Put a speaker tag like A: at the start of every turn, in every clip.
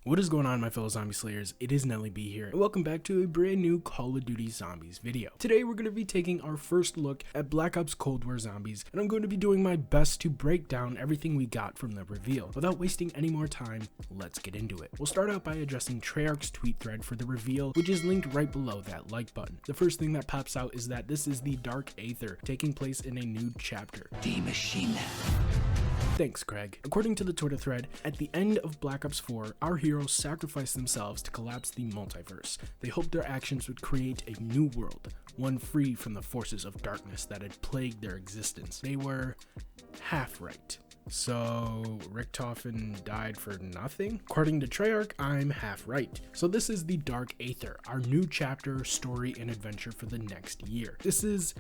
A: What is going on, my fellow zombie slayers? It is Nelly B here, and welcome back to a brand new Call of Duty Zombies video. Today we're going to be taking our first look at Black Ops Cold War Zombies, and I'm going to be doing my best to break down everything we got from the reveal. Without wasting any more time, let's get into it. We'll start out by addressing Treyarch's tweet thread for the reveal, which is linked right below that like button. The first thing that pops out is that this is the Dark Aether, taking place in a new chapter.
B: Die Maschine.
A: Thanks, Craig. According to the Twitter thread, at the end of Black Ops 4, our heroes sacrificed themselves to collapse the multiverse. They hoped their actions would create a new world, one free from the forces of darkness that had plagued their existence. They were half right. So, Richtofen died for nothing? According to Treyarch, I'm half right. So this is the Dark Aether, our new chapter, story, and adventure for the next year. This is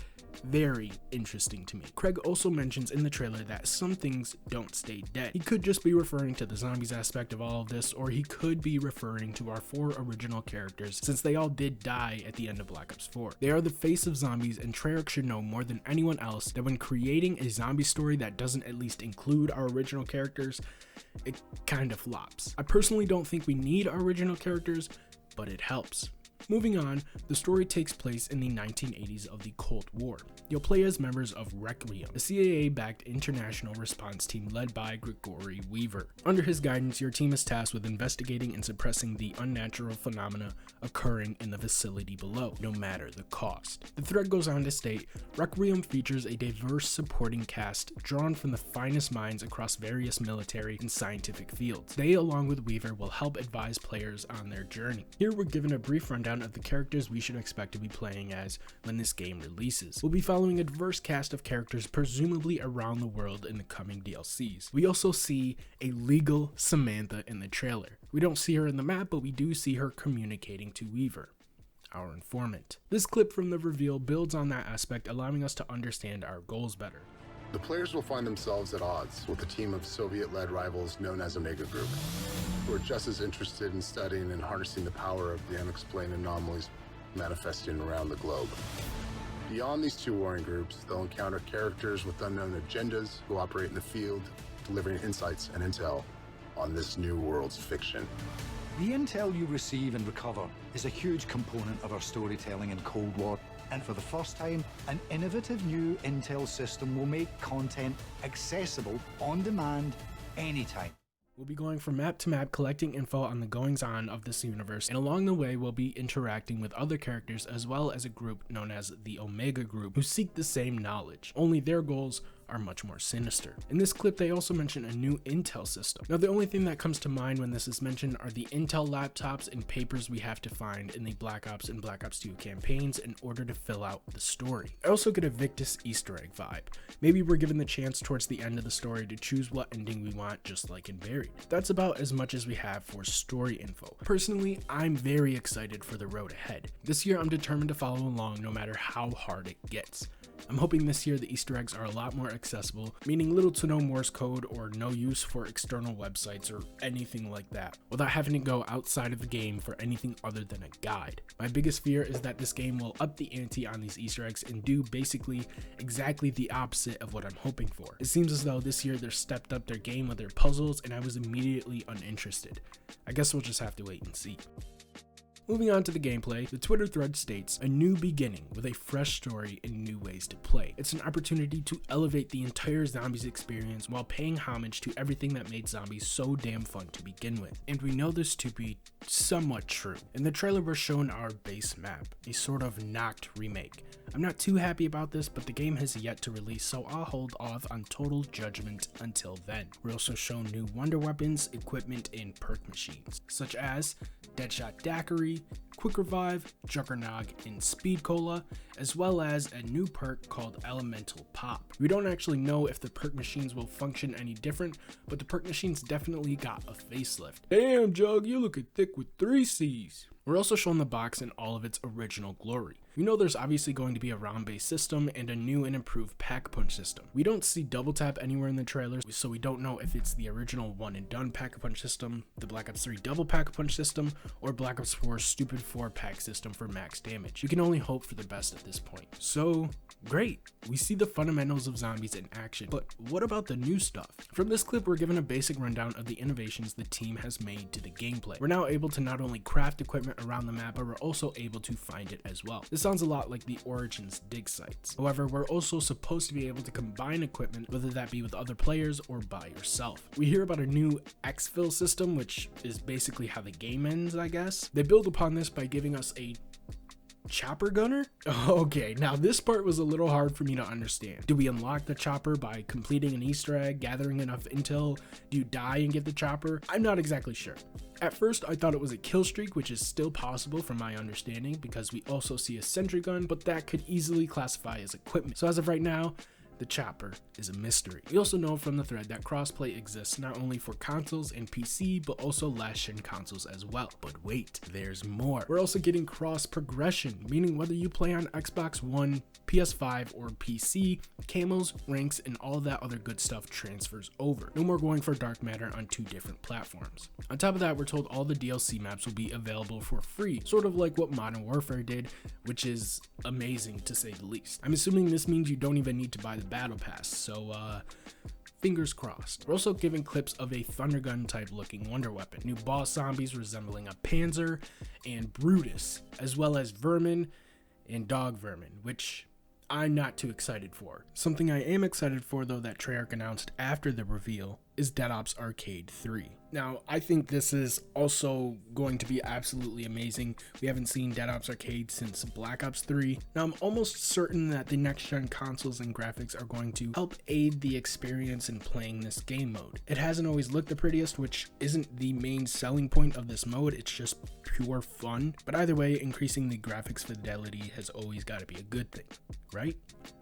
A: very interesting to me. Craig also mentions in the trailer that some things don't stay dead. He could just be referring to the zombies aspect of all of this, or he could be referring to our 4 original characters, since they all did die at the end of Black Ops 4. They are the face of zombies, and Treyarch should know more than anyone else that when creating a zombie story that doesn't at least include our original characters, it kind of flops. I personally don't think we need our original characters, but it helps. Moving on, the story takes place in the 1980s of the Cold War. You'll play as members of Requiem, a CIA-backed international response team led by Gregory Weaver. Under his guidance, your team is tasked with investigating and suppressing the unnatural phenomena occurring in the facility below, no matter the cost. The thread goes on to state, Requiem features a diverse supporting cast drawn from the finest minds across various military and scientific fields. They, along with Weaver, will help advise players on their journey. Here we're given a brief rundown of the characters we should expect to be playing as when this game releases. We'll be following a diverse cast of characters presumably around the world in the coming DLCs. We also see a legal Samantha in the trailer. We don't see her in the map, but we do see her communicating to Weaver, our informant. This clip from the reveal builds on that aspect, allowing us to understand our goals better.
C: The players will find themselves at odds with a team of Soviet-led rivals known as Omega Group, who are just as interested in studying and harnessing the power of the unexplained anomalies manifesting around the globe. Beyond these two warring groups, they'll encounter characters with unknown agendas who operate in the field, delivering insights and intel on this new world's fiction.
B: The intel you receive and recover is a huge component of our storytelling in Cold War. And for the first time, an innovative new intel system will make content accessible on demand anytime.
A: We'll be going from map to map collecting info on the goings-on of this universe, and along the way we'll be interacting with other characters as well as a group known as the Omega Group who seek the same knowledge, only their goals are much more sinister. In this clip they also mention a new intel system. Now the only thing that comes to mind when this is mentioned are the intel laptops and papers we have to find in the Black Ops and Black Ops 2 campaigns in order to fill out the story. I also get a Victus Easter egg vibe. Maybe we're given the chance towards the end of the story to choose what ending we want, just like in Buried. That's about as much as we have for story info. Personally, I'm very excited for the road ahead. This year I'm determined to follow along no matter how hard it gets. I'm hoping this year the Easter eggs are a lot more accessible, meaning little to no Morse code or no use for external websites or anything like that, without having to go outside of the game for anything other than a guide. My biggest fear is that this game will up the ante on these Easter eggs and do basically exactly the opposite of what I'm hoping for. It seems as though this year they've stepped up their game with their puzzles and I was immediately uninterested. I guess we'll just have to wait and see. Moving on to the gameplay, the Twitter thread states, a new beginning with a fresh story and new ways to play. It's an opportunity to elevate the entire Zombies experience while paying homage to everything that made Zombies so damn fun to begin with. And we know this to be somewhat true. In the trailer we're shown our base map, a sort of knocked remake. I'm not too happy about this, but the game has yet to release, so I'll hold off on total judgment until then. We're also shown new wonder weapons, equipment, and perk machines, such as Deadshot Daiquiri, Quick Revive, Juggernog, and Speed Cola, as well as a new perk called Elemental Pop. We don't actually know if the perk machines will function any different, but the perk machines definitely got a facelift. Damn, Jug, you looking thick with 3 C's. We're also shown the box in all of its original glory. We know there's obviously going to be a round-based system and a new and improved pack-a-punch system. We don't see double tap anywhere in the trailers, so we don't know if it's the original one and done pack-a-punch system, the Black Ops 3 double pack-a-punch system, or Black Ops 4's stupid 4-pack system for max damage. We can only hope for the best at this point. So, great, we see the fundamentals of zombies in action, but what about the new stuff? From this clip, we're given a basic rundown of the innovations the team has made to the gameplay. We're now able to not only craft equipment around the map, but we're also able to find it as well. This sounds a lot like the Origins dig sites. However, we're also supposed to be able to combine equipment, whether that be with other players or by yourself. We hear about a new exfil system, which is basically how the game ends, I guess. They build upon this by giving us a chopper gunner? Okay, now this part was a little hard for me to understand. Do we unlock the chopper by completing an Easter egg, gathering enough intel? Do you die and get the chopper? I'm not exactly sure. At first, I thought it was a kill streak, which is still possible from my understanding because we also see a sentry gun, but that could easily classify as equipment. So as of right now, the chopper is a mystery. We also know from the thread that crossplay exists not only for consoles and PC, but also last-gen consoles as well. But wait, there's more. We're also getting cross progression, meaning whether you play on Xbox One, PS5, or PC, camos, ranks, and all that other good stuff transfers over. No more going for dark matter on 2 different platforms. On top of that, we're told all the DLC maps will be available for free, sort of like what Modern Warfare did, which is amazing to say the least. I'm assuming this means you don't even need to buy the battle pass, so fingers crossed. We're also given clips of a Thundergun type looking wonder weapon, new boss zombies resembling a Panzer and Brutus, as well as vermin and dog vermin, which I'm not too excited for. Something I am excited for though that Treyarch announced after the reveal is Dead Ops Arcade 3. Now, I think this is also going to be absolutely amazing. We haven't seen Dead Ops Arcade since Black Ops 3. Now, I'm almost certain that the next-gen consoles and graphics are going to help aid the experience in playing this game mode. It hasn't always looked the prettiest, which isn't the main selling point of this mode, it's just pure fun. But either way, increasing the graphics fidelity has always got to be a good thing, right?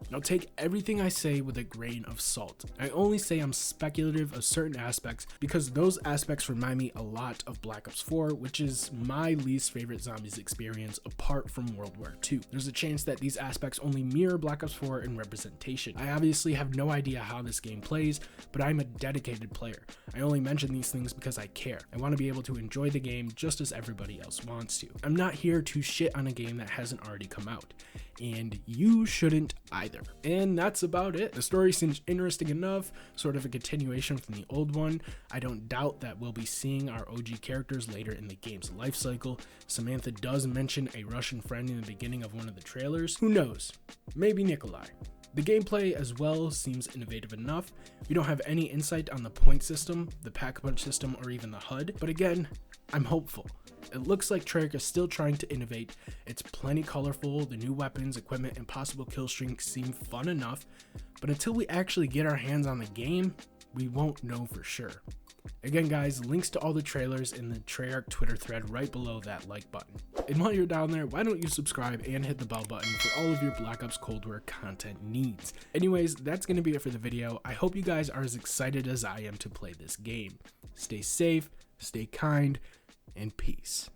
A: Now, take everything I say with a grain of salt. I only say I'm speculative of certain aspects because those aspects remind me a lot of Black Ops 4, which is my least favorite zombies experience apart from World War II. There's a chance that these aspects only mirror Black Ops 4 in representation. I obviously have no idea how this game plays, but I'm a dedicated player. I only mention these things because I care. I want to be able to enjoy the game just as everybody else wants to. I'm not here to shit on a game that hasn't already come out, and you shouldn't either. And that's about it. The story seems interesting enough, sort of a continuation from the old one. I don't doubt that we'll be seeing our OG characters later in the game's life cycle. Samantha does mention a Russian friend in the beginning of one of the trailers. Who knows? Maybe Nikolai. The gameplay as well seems innovative enough. We don't have any insight on the point system, the pack-a-punch system, or even the HUD, but again, I'm hopeful. It looks like Treyarch is still trying to innovate. It's plenty colorful, the new weapons, equipment, and possible kill streaks seem fun enough, but until we actually get our hands on the game, we won't know for sure. Again guys, links to all the trailers in the Treyarch Twitter thread right below that like button. And while you're down there, why don't you subscribe and hit the bell button for all of your Black Ops Cold War content needs. Anyways, that's going to be it for the video. I hope you guys are as excited as I am to play this game. Stay safe, stay kind, and peace.